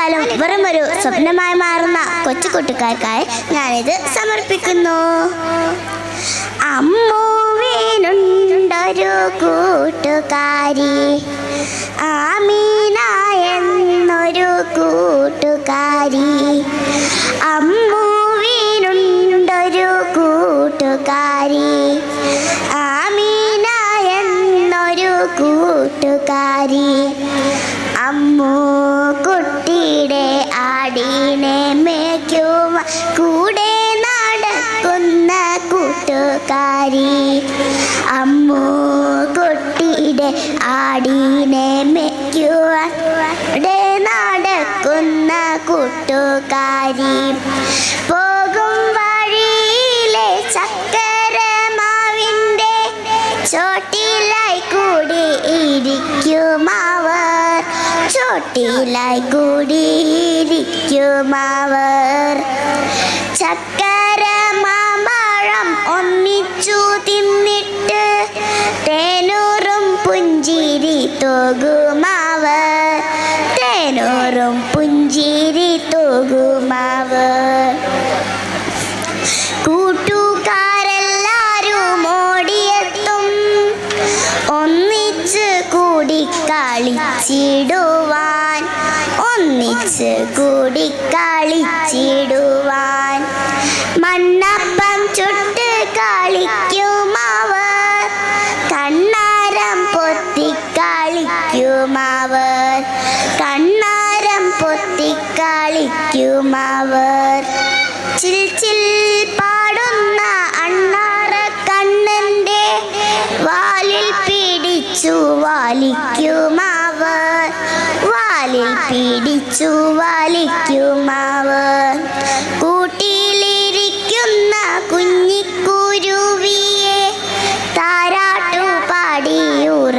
ബാല്യകാലം വെറും ഒരു സ്വപ്നമായി മാറുന്ന കൊച്ചു കൂട്ടുകാർക്കായി ഞാനിത് സമർപ്പിക്കുന്നു. അമ്മുവിനുണ്ടൊരു കൂട്ടുകാരി, ആമീന എന്നൊരു കൂട്ടുകാരി. അമ്മുവിനുണ്ടൊരു കൂട്ടുകാരി, ആമീന എന്നൊരു കൂട്ടുകാരി. അമ്മു കുട്ടിയുടെ ആടിനെ മേയ്ക്കുവാൻ കൂടെ നടക്കുന്ന കൂട്ടുകാരി. അമ്മു കുട്ടിയുടെ ആടിനെ മേയ്ക്കുവാൻ കൂടെ നടക്കുന്ന കൂട്ടുകാരി. പോകും വഴിയിലെ ചക്കരമാവിൻ്റെ ചോട്ടിലായി കൂടി ഇരിക്കുമവർ, ചോട്ടിലായി കൂടിയിരിക്കുമവർ. ചക്കരമാമ്പഴം ഒന്നിച്ചു തിന്നിട്ട് തേനൂറും പുഞ്ചിരി തൂകുമവർ, തേനൂറും പുഞ്ചിരി തൂകുമവർ. കൂട്ടുകാരെല്ലാരും ഓടിയെത്തും ഒന്നിച്ച് കൂടിക്കളിച്ചിടുവാൻ, ഒന്നിച്ച് കൂടിക്കളിച്ചിടുവാൻ. മണ്ണപ്പം ചുട്ട് കളിക്കുമവർ, കണ്ണാരം പൊത്തിക്കളിക്കുമവർ, കണ്ണാരം പൊത്തിക്കളിക്കുമവർ. ചിൽ ചിൽ പാടുന്ന അണ്ണാറക്കണ്ണൻ്റെ വാലിൽ പിടിച്ചു വലിക്കുമവർ, വാലിൽ പിടിച്ചു വലിക്കുമവർ. കൂട്ടിലിരിക്കുന്ന കുഞ്ഞിക്കുരുവിയെ താരാട്ടു പാടിയുറക്കുമവർ,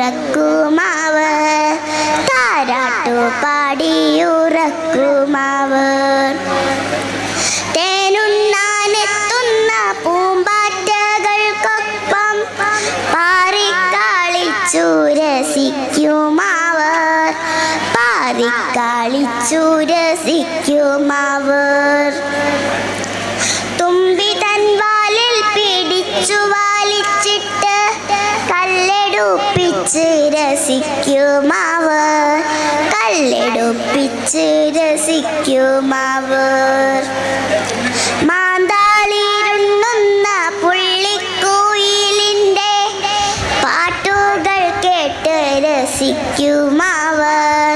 താരാട്ടു പാടിയുറക്കുമവർ. തേനുണ്ണാനെത്തുന്ന പൂമ്പാറ്റകൾക്കൊപ്പം പാറിക്കളിച്ചു രസിക്കുമവർ, പാറിക്കളിച്ചു രസിക്കുമവർ. തുമ്പി തൻ വാലിൽ പിടിച്ചു വലിച്ചിട്ട് കല്ലെടുപ്പിച്ച് രസിക്കുമവർ, കല്ലെടുപ്പിച്ച് രസിക്കുമവർ. മാന്താളിരുണ്ണുന്ന പുള്ളിക്കുയിലിൻ്റെ പാട്ടുകൾ കേട്ട് രസിക്കുമവർ,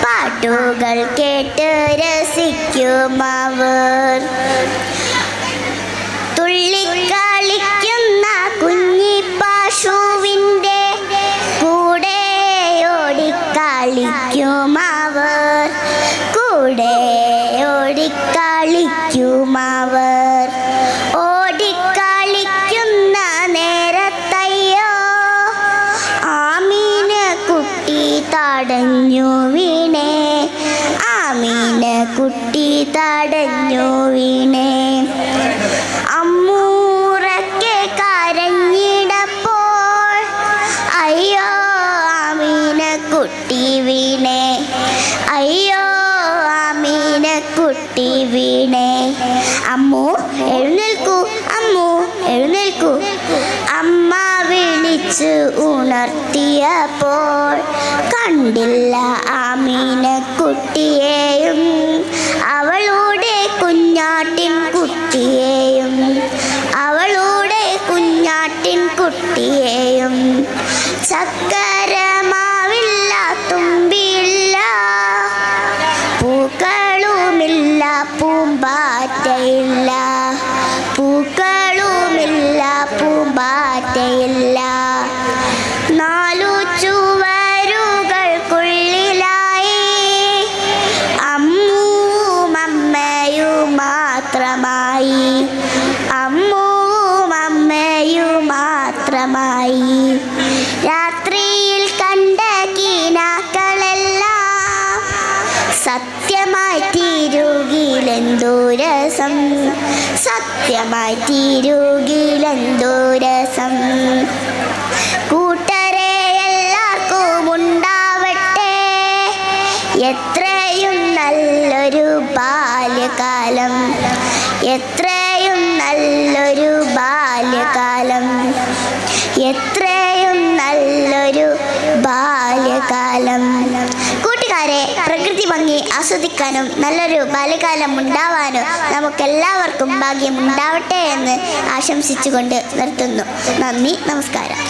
പാട്ടുകൾ കേട്ട് രസിക്കുമവർ. തുള്ളിക്കളിക്കുന്ന കുഞ്ഞിപ്പാശുവിൻ്റെ കൂടെ ഓടിക്കളിക്കുമവർ, കൂടെ ഓടിക്കളിക്കുമവർ. ഓടിക്കളിക്കുന്ന നേരത്തയ്യോ ആമീന കുട്ടി തടഞ്ഞു വീണേ, ആമീന കുട്ടി തടഞ്ഞു വീണേ. അമ്മൂറക്കെ കരഞ്ഞിടപ്പോൾ അയ്യോ ആമീന കുട്ടി വീണേ, അയ്യോ ആമീന കുട്ടി വീണേ. അമ്മു എഴുന്നേൽക്കൂ, അമ്മു എഴുന്നേൽക്കൂ. അമ്മ വിളിച്ച് ഉണർത്തിയപ്പോൾ കണ്ടില്ല ആമീന കുട്ടിയെയും അവളുടെ കുഞ്ഞാട്ടിൻ കുട്ടിയെയും, അവളുടെ കുഞ്ഞാട്ടിൻ കുട്ടിയെയും. ചക്കരമാവില്ല, തുമ്പിയില്ല, പൂക്കളുമില്ല, പൂമ്പാറ്റയില്ല, പൂക്കളുമില്ല, പൂമ്പാറ്റയില്ല. നാലു ചുവരുകൾക്കുള്ളിലായി അമ്മുവും അമ്മയും മാത്രമായി, അമ്മുവും അമ്മയും മാത്രമായി. രാത്രിയിൽ കണ്ട കിനാക്കളെല്ലാം സത്യമായി തീരുകിലെന്തോ രസം, സത്യമായി തീരുകിലെന്തോ രസം. കൂട്ടരെ എല്ലാവർക്കും ഉണ്ടാവട്ടെ എത്രയും നല്ലൊരു ബാല്യകാലം, എത്രയും നല്ലൊരു ബാല്യകാലം, എത്രയും നല്ലൊരു ബാല്യകാലം. കൂട്ടുകാരെ, പ്രകൃതി ഭംഗി ആസ്വദിക്കാനും നല്ലൊരു ബാല്യകാലം ഉണ്ടാവാനും നമുക്കെല്ലാവർക്കും ഭാഗ്യം ഉണ്ടാവട്ടെ എന്ന് ആശംസിച്ചുകൊണ്ട് നിർത്തുന്നു. നന്ദി, നമസ്കാരം.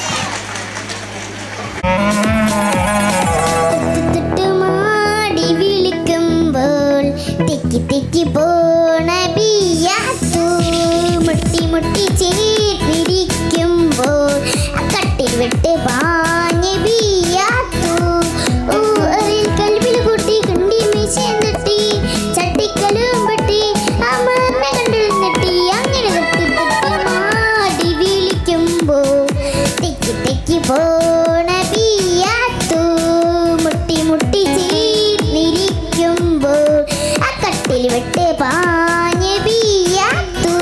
വിളിക്കുമ്പോൾ തെക്കി തെക്കി പോണ ബിയ്യാത്തു, മുട്ടി മുട്ടി ചേർന്നിരിക്കുമ്പോൾ കട്ടിൽ വിട്ട് പാഞ്ഞ് ബിയ്യാത്തു. കൽവിൽ കൂട്ടി കണ്ടി മീശയും തട്ടി ചട്ടിക്കലും പെട്ടി അമ്മ കണ്ടിൽ നെട്ടി. അങ്ങനെ തൊട്ട് തൊട്ട് മാടി വിളിക്കുമ്പോൾ തെക്കി തെക്കി പോണ ബിയ്യാത്തു, മുട്ടി മുട്ടി ചേർന്നിരിക്കുമ്പോൾ കട്ടിൽ വിട്ട് പാഞ്ഞ് ബിയ്യാത്തു.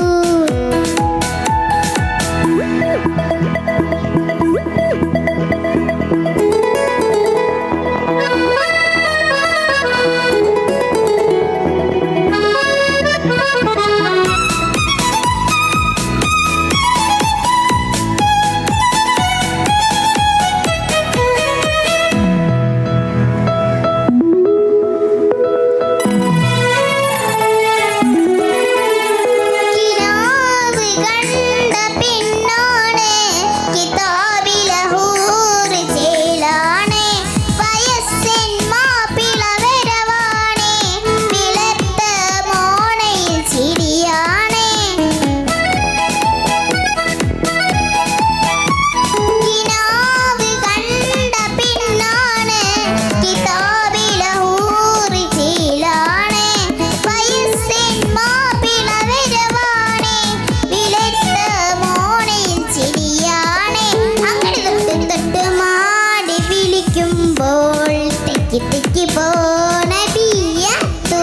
തെക്കി പോണ ബിയ്യാത്തു,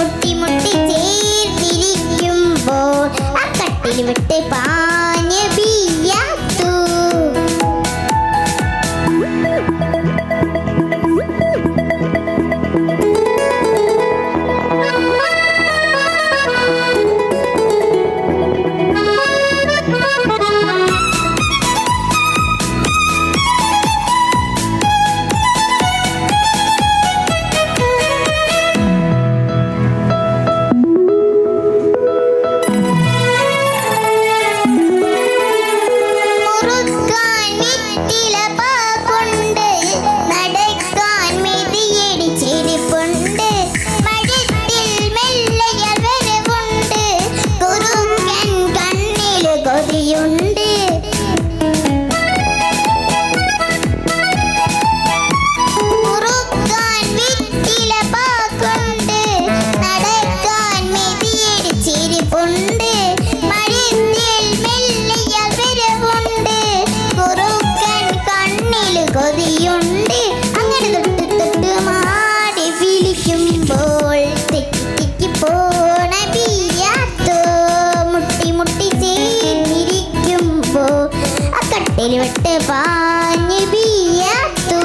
മുട്ടി മുട്ടി ചേർത്തിരിക്കുമ്പോൾ കട്ടിൽ വിട്ട് പാഞ്ഞ് ബിയ്യാത്തു. അങ്ങനെ തൊട്ട് തൊട്ട് മാടി വിളിക്കുമ്പോൾ തെക്കി തെക്കി പോണ ബിയ്യാത്തു, മുട്ടി മുട്ടി ചേർന്നിരിക്കുമ്പോൾ കട്ടിൽ വിട്ട് പാഞ്ഞ് ബിയ്യാത്തു.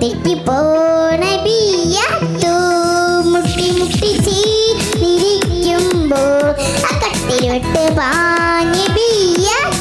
തെറ്റി പോണ ബിയ്യാത്തു, മുട്ടി മുട്ടി ചേർന്നിരിക്കുമ്പോൾ കട്ടിൽ വിട്ട് പാഞ്ഞ് ബിയ്യാത്തു.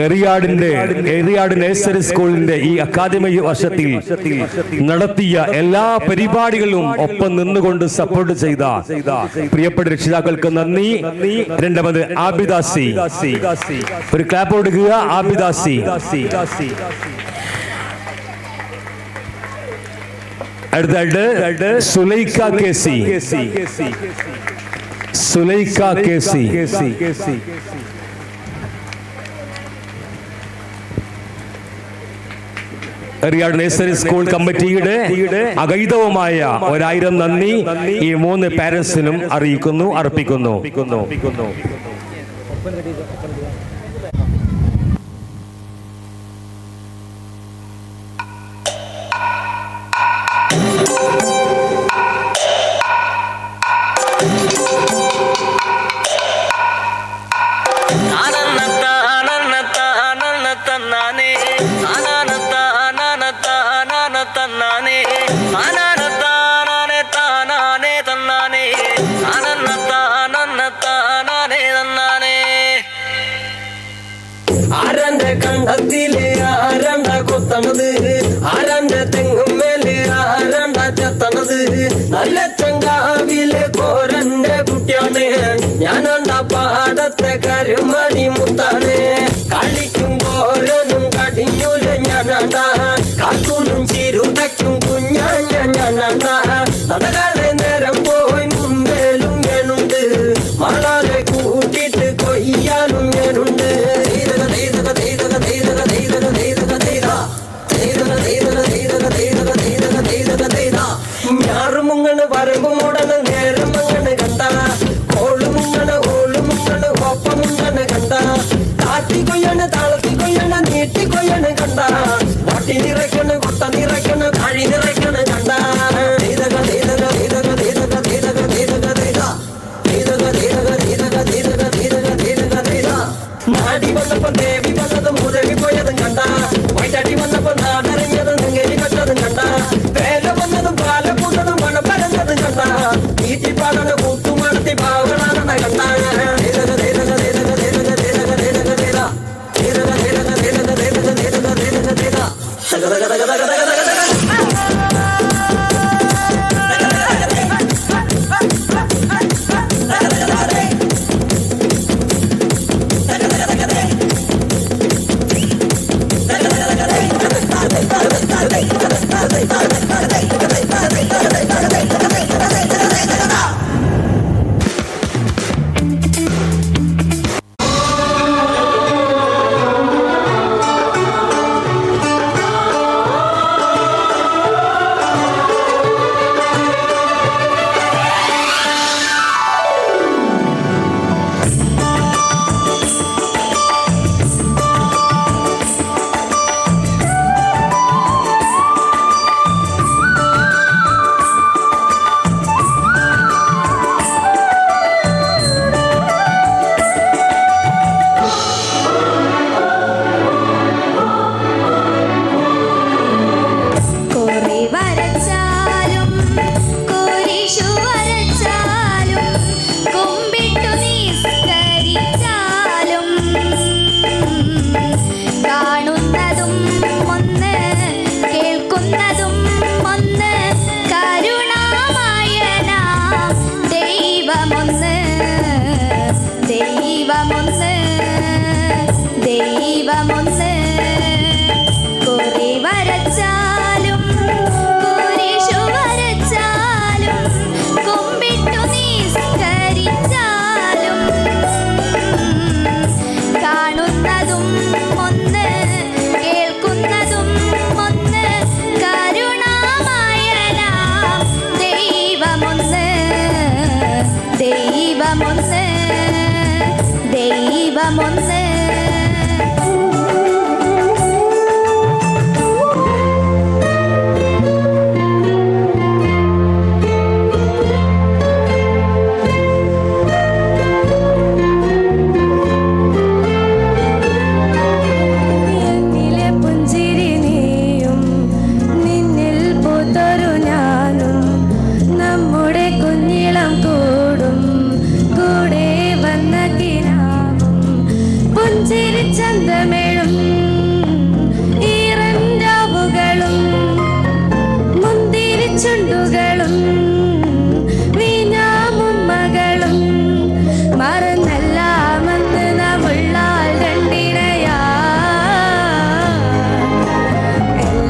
എറിയാട് നഴ്സറി സ്കൂളിന്റെ ഈ അക്കാദമിക വർഷത്തിൽ നടത്തിയ എല്ലാ പരിപാടികളിലും ഒപ്പം നിന്നുകൊണ്ട് സപ്പോർട്ട് ചെയ്ത പ്രിയപ്പെട്ട രക്ഷിതാക്കൾക്ക് നന്ദി. രണ്ടാമത് ആബിദാസി, ഒരു ക്ലാപ്പ് കൊടുക്കുക. ആബിദാസി. അടുത്തായിട്ട് സുലൈഖ കേസി. എറിയാട് നഴ്സറി സ്കൂൾ കമ്മിറ്റിയുടെ അഗൈതവുമായ 1000 നന്ദി ഈ 3 പാരന്റ്സിനും അർപ്പിക്കുന്നു. ആരന്റെ കണ്ടത്തിലെ ആരണ്ട കൊത്തണത്, ആരന്റെ തെങ്ങുമേല് ആരണ്ട ചെത്തണത്, നല്ല ചങ്കാവിലെ കോരന്റെ കുട്ടിയാണ് ഞാനണ്ട പാടത്തെ കരുമണി മുത്താണ്. കളിക്കും കോരനും കടിഞ്ഞൂല ഞാനണ്ട, കാത്തൂനും ചിരുതയ്ക്കും കുഞ്ഞാഞ്ഞ ഞാനണ്ട. നടകാലെ നേരം പോയി മുമ്പേലും ഞാനുണ്ട്, മളാലെ കൂട്ടിട്ട് കൊയ്യാലും ഞാനുണ്ട്. ഞാറുമുങ്ങണ് വരമ്പുമുടന് നേരമങ്ങനെ കണ്ട, ഓളുമുങ്ങണ് ഒപ്പമുങ്ങണ് കണ്ട, താത്തിക്കൊയ്യണ് താളത്തിക്കൊയ്യണ് നീട്ടിക്കൊയ്യണ് കണ്ട, വട്ടി നിറയ്ക്കണ് കൊട്ട നിറയ്ക്കണ് കഴി നിറയ്ക്കണ് കണ്ട. നാടി വന്നപ്പോ ദേവി വന്നതും മുരവി പോയതും കണ്ട, വൈറ്റാട്ടി വന്നപ്പോ നാടറിഞ്ഞതും നെങ്കേരി കണ്ടതും കണ്ട, വേല വന്നതും പാല കൂട്ടതും മണ പരന്നതും കണ്ട, വീട്ടിപ്പാടന കൂത്തുമണത്തി ഭാവനാണെന്ന കണ്ട. കൂടും കൂടെ വന്ന കിനാവും ചന്തമേഴും ഈറൻരാവുകളും മുന്തിരിച്ചുണ്ടുകളും വീഞ്ഞാമുമ്മകളും മറന്നെല്ലാമെന്ന് നാം ഉള്ളാൽ രണ്ടിടയാ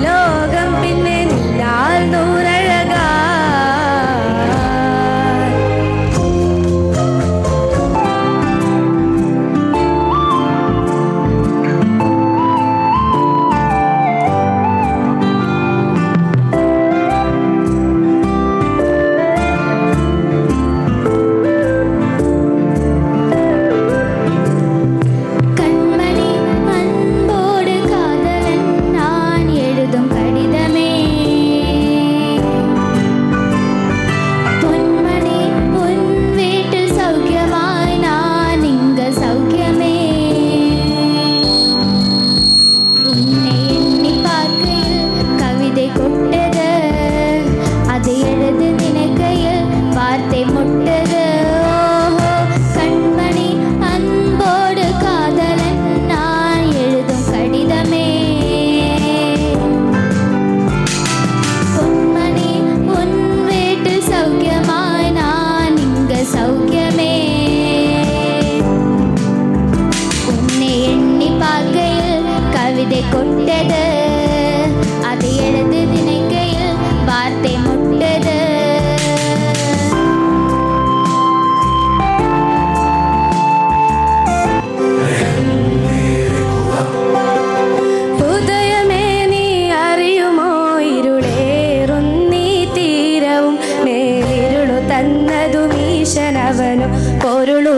ലോകം പിന്നെ നിന്നാൽ നൂറഴകാ കൊട്ടത് അത് എഴുത് നിനക്കയിൽ വാർത്ത മുട്ടത് ഉദയമേ നീ അറിയുമോ ഇരുളേറുന്നീ തീരവും മേലിരുളു തന്നതും ഈശനവനും പൊരുളുമറിയാതാശ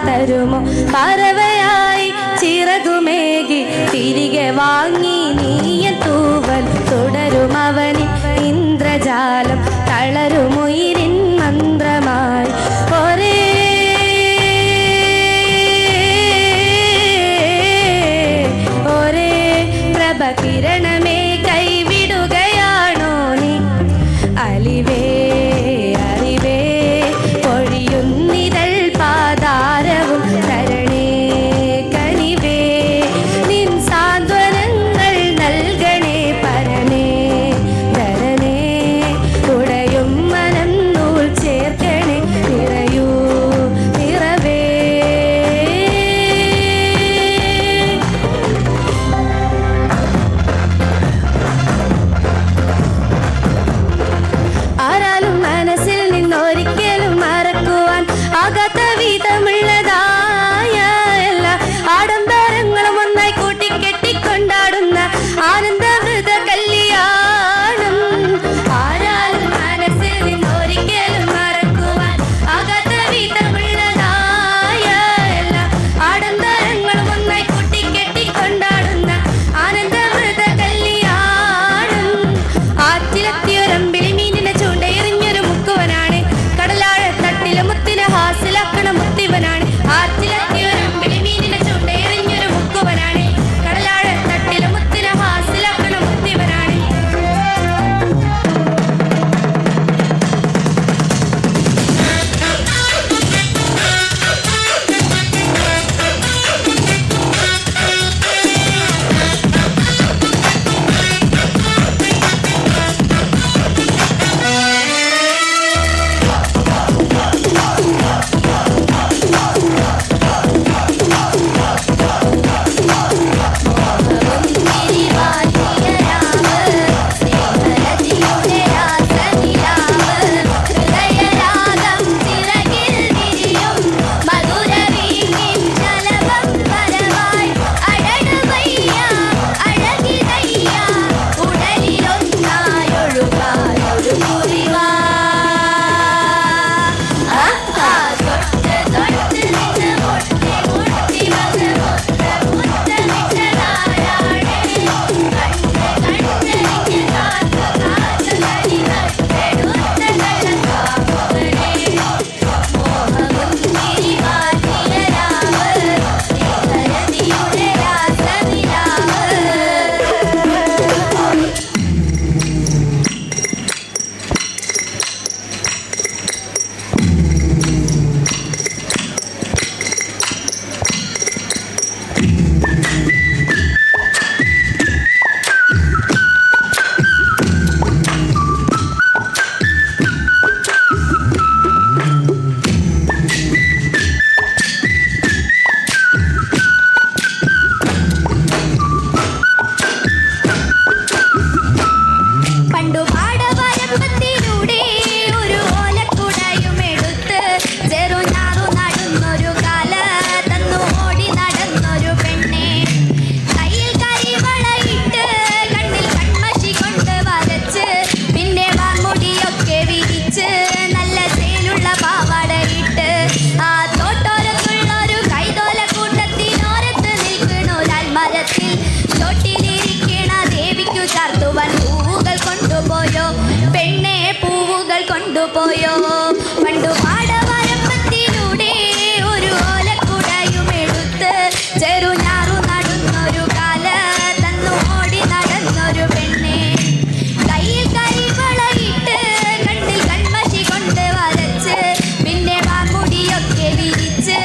തരുമോ പറവയായി ചിറകുമേകി തിരികെ വാങ്ങി നീയ തൂവൽ തുടരും അവനിൽ ഇന്ദ്രജാലം തളരുമുയിരിൻ മന്ത്രമായി ഒരേ പ്രഭകിരണമേ കൈവിടുകയാണോ നീ അലിവേ അറിവേ പൊഴിയുന്നിതൾ പാതാരവും തരണേ കനിവേ നിൻ സാന്ത്വനങ്ങൾ നൽകണേ പരനേ ധരണേ ഉടയും മനം കൊണ്ടുപോയോ പണ്ടു പാടവരമ്പത്തിലൂടെ ഒരു ഓലക്കുടയും എടുത്ത് ചെറുഞാറു നടന്നൊരു കാല തന്നു ഓടി നടന്നൊരു പെണ്ണെ കയ്യിൽ കരിവളയിട്ട് കണ്ണിൽ കൺമഷി കൊണ്ട് വരച്ച് പിന്നെ വാമുടിയൊക്കെ വിരിച്ച്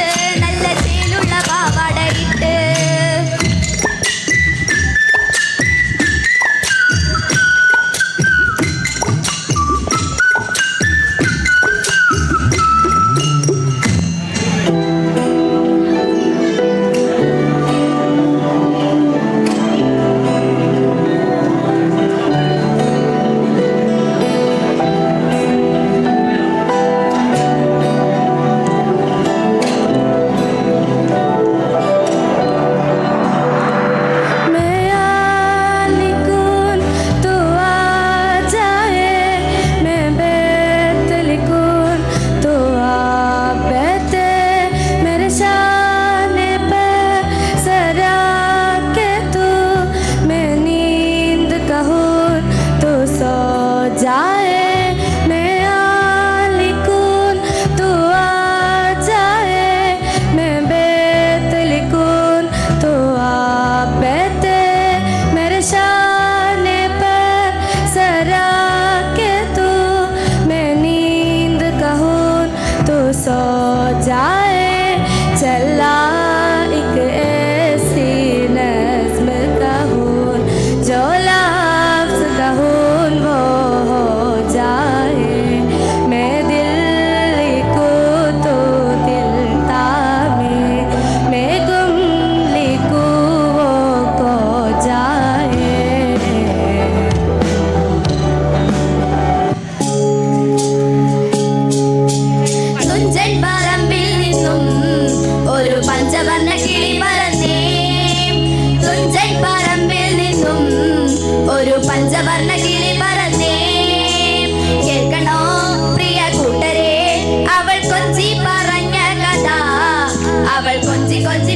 നല്ല ചേലുള്ള പാവാടയിട്ട് കൊഞ്ചി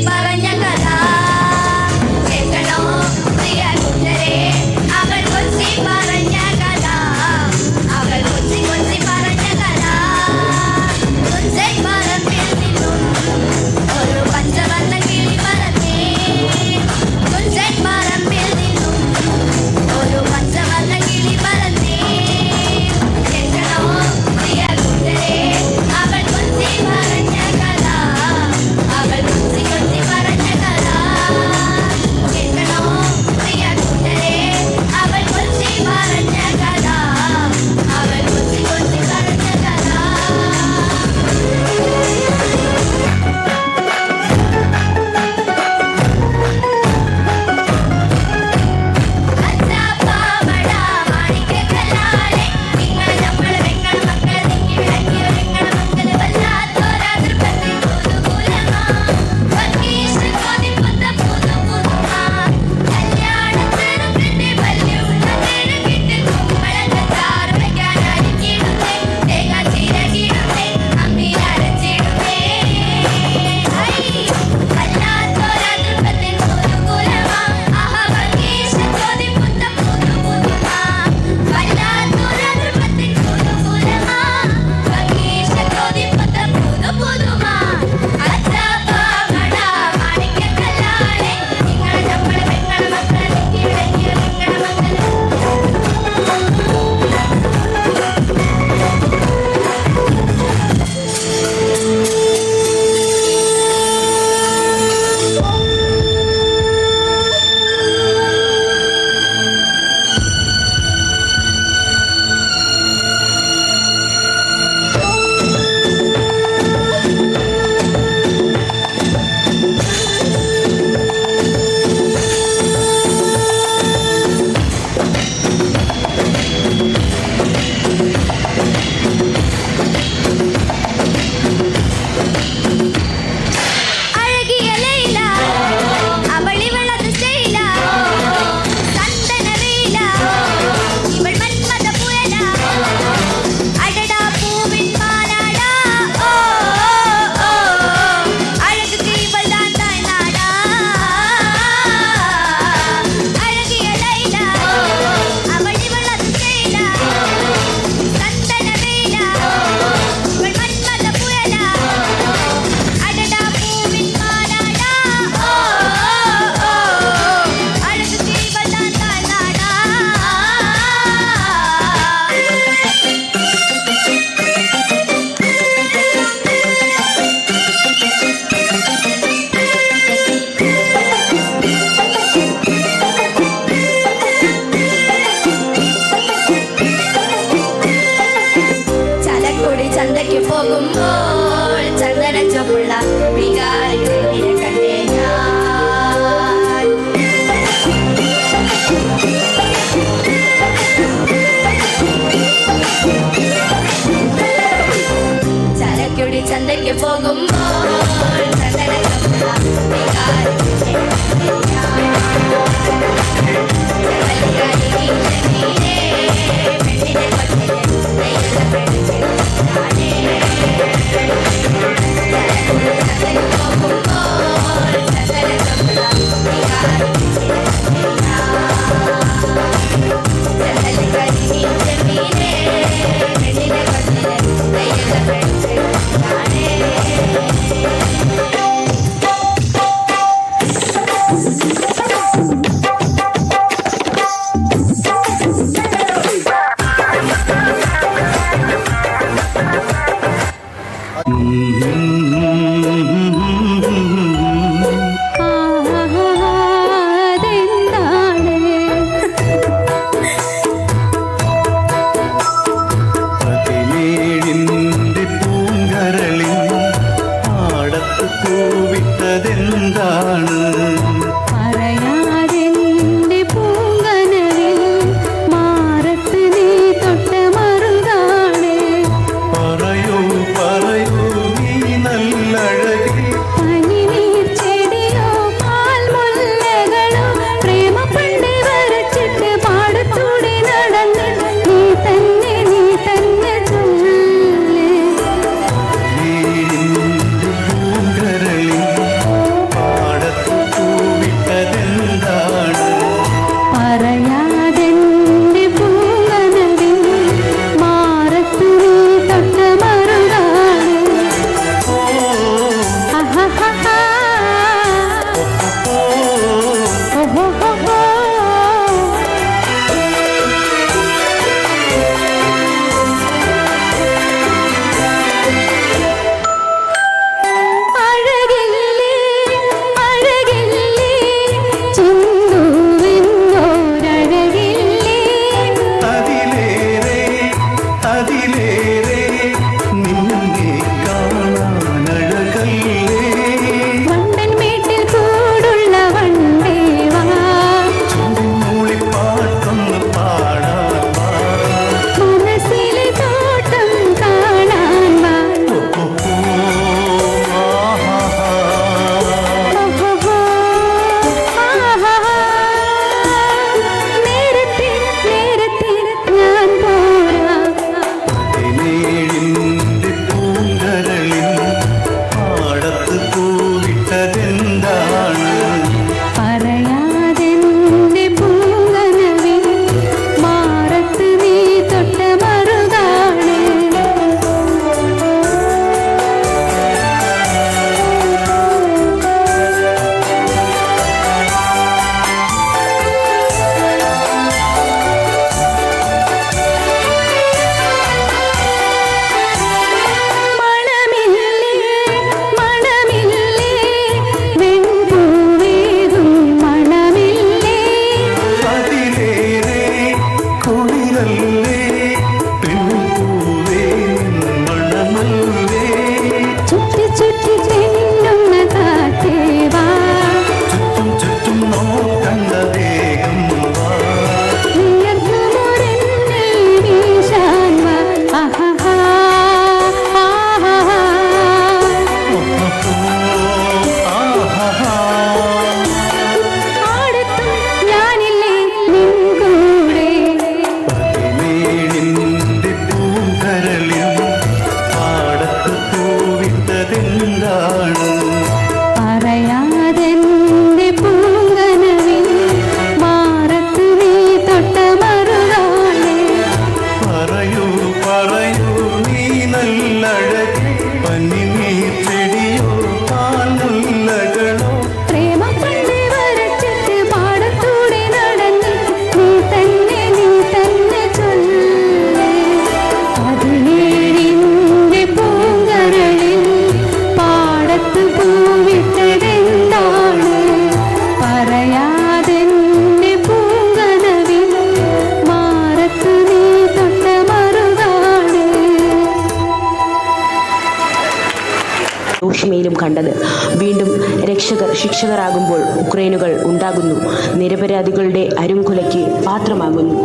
രക്ഷകർ ശിക്ഷകരാകുമ്പോൾ ഉക്രൈനുകൾ ഉണ്ടാകുന്നു. നിരപരാധികളുടെ അരുംകൊലയ്ക്ക് പാത്രമാകുന്നു.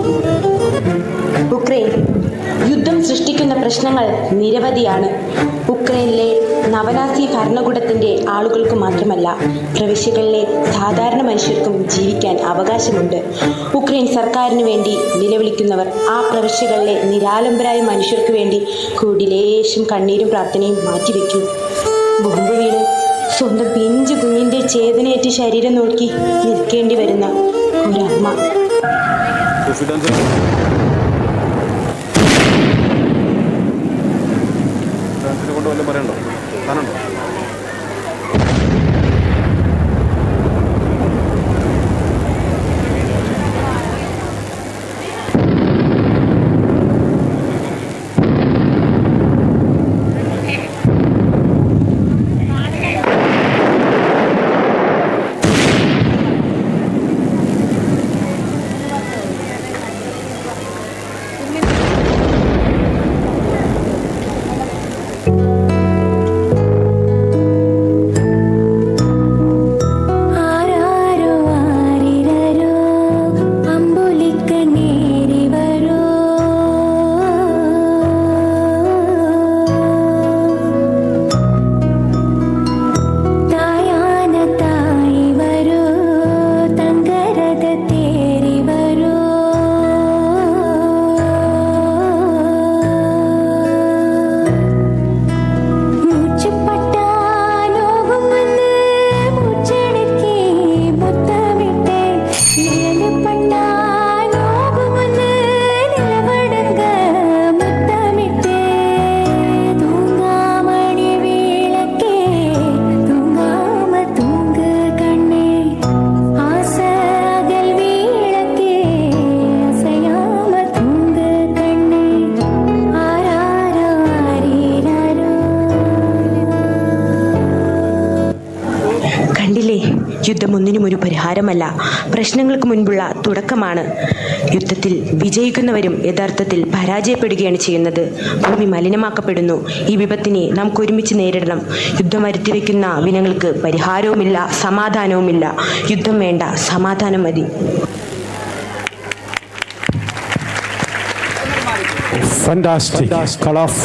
ഉക്രൈൻ യുദ്ധം സൃഷ്ടിക്കുന്ന പ്രശ്നങ്ങൾ നിരവധിയാണ്. ഉക്രൈനിലെ നവനാസി ഭരണകൂടത്തിൻ്റെ ആളുകൾക്ക് മാത്രമല്ല, പ്രവിശ്യകളിലെ സാധാരണ മനുഷ്യർക്കും ജീവിക്കാൻ അവകാശമുണ്ട്. ഉക്രൈൻ സർക്കാരിന് വേണ്ടി നിലവിളിക്കുന്നവർ ആ പ്രവിശ്യകളിലെ നിരാലംബരായ മനുഷ്യർക്ക് വേണ്ടി കൂടിലേശം കണ്ണീരും പ്രാർത്ഥനയും മാറ്റിവെക്കൂ. ബോംബ് വീണ് സ്വന്തം പിഞ്ചു കുഞ്ഞിൻ്റെ ചേതനയേറ്റ് ശരീരം നോക്കി നിൽക്കേണ്ടി വരുന്ന ഒരമ്മ. വല്ലതും പറയണ്ടോ? കാണണ്ടോ? യുദ്ധം ഒന്നിനും ഒരു പരിഹാരമല്ല, പ്രശ്നങ്ങൾക്ക് മുൻപുള്ള തുടക്കമാണ്. യുദ്ധത്തിൽ വിജയിക്കുന്നവരും യഥാർത്ഥത്തിൽ പരാജയപ്പെടുകയാണ് ചെയ്യുന്നത്. ഭൂമി മലിനമാക്കപ്പെടുന്നു. ഈ വിപത്തിനെ നമുക്ക് ഒരുമിച്ച് നേരിടണം. യുദ്ധം വരുത്തിവെക്കുന്ന വിനങ്ങൾക്ക് പരിഹാരവുമില്ല, സമാധാനവുമില്ല. യുദ്ധം വേണ്ട, സമാധാനം മതി. Fantastic. Call off.